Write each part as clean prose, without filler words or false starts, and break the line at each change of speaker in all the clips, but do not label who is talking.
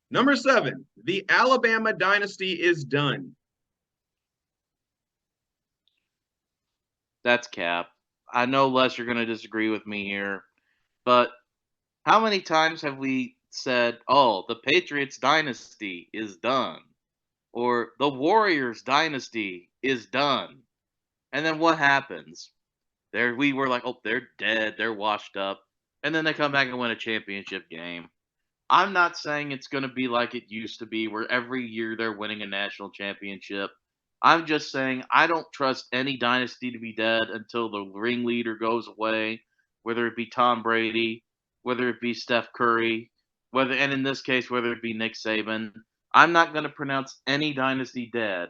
Number 7, the Alabama dynasty is done.
That's cap. I know, Les, you're going to disagree with me here, but how many times have we said, oh, the Patriots dynasty is done? Or the Warriors dynasty is done? And then what happens? We were like, oh, they're dead, they're washed up. And then they come back and win a championship game. I'm not saying it's going to be like it used to be, where every year they're winning a national championship. I'm just saying I don't trust any dynasty to be dead until the ringleader goes away, whether it be Tom Brady, whether it be Steph Curry, and in this case, whether it be Nick Saban. I'm not going to pronounce any dynasty dead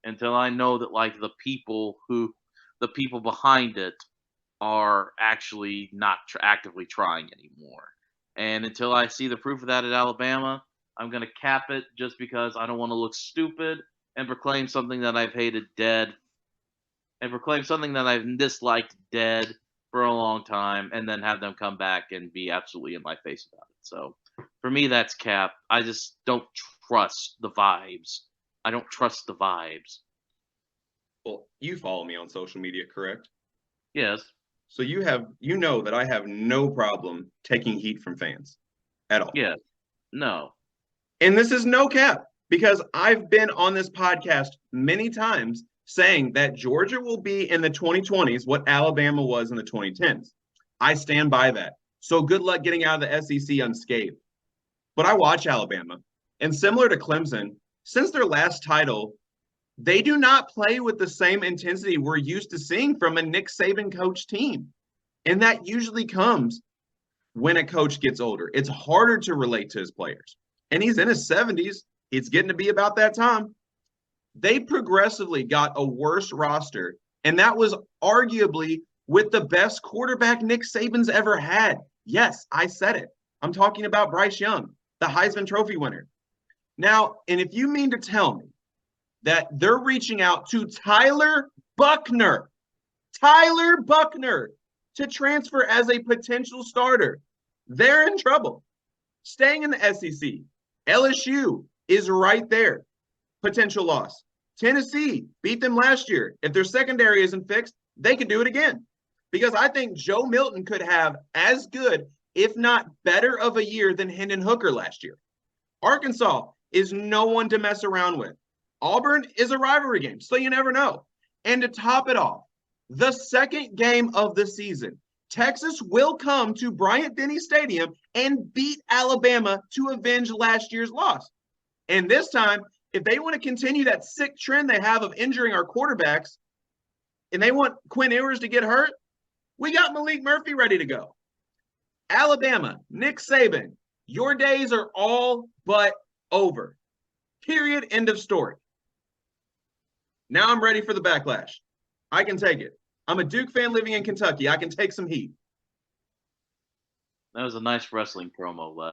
until I know that the people behind it are actually not actively trying anymore. And until I see the proof of that at Alabama, I'm going to cap it just because I don't want to look stupid and proclaim something that I've hated dead and proclaim something that I've disliked dead for a long time and then have them come back and be absolutely in my face about it. So for me, that's cap. I just don't trust the vibes. I don't trust the vibes.
Well, you follow me on social media, correct?
Yes.
So you know that I have no problem taking heat from fans at all.
Yes. No.
And this is no cap because I've been on this podcast many times saying that Georgia will be in the 2020s what Alabama was in the 2010s. I stand by that. So good luck getting out of the SEC unscathed. But I watch Alabama, and similar to Clemson, since their last title, they do not play with the same intensity we're used to seeing from a Nick Saban coach team. And that usually comes when a coach gets older. It's harder to relate to his players. And he's in his 70s. It's getting to be about that time. They progressively got a worse roster, and that was arguably with the best quarterback Nick Saban's ever had. Yes, I said it. I'm talking about Bryce Young, the Heisman Trophy winner. Now, and if you mean to tell me that they're reaching out to Tyler Buckner to transfer as a potential starter, they're in trouble. Staying in the SEC, LSU is right there. Potential loss. Tennessee beat them last year. If their secondary isn't fixed, they could do it again. Because I think Joe Milton could have as good, if not better, of a year than Hendon Hooker last year. Arkansas is no one to mess around with. Auburn is a rivalry game, so you never know. And to top it off, the second game of the season, Texas will come to Bryant-Denny Stadium and beat Alabama to avenge last year's loss. And this time, if they want to continue that sick trend they have of injuring our quarterbacks, and they want Quinn Ewers to get hurt, we got Malik Murphy ready to go. Alabama, Nick Saban, your days are all but over. Period. End of story. Now I'm ready for the backlash. I can take it. I'm a Duke fan living in Kentucky. I can take some heat.
That was a nice wrestling promo, Les.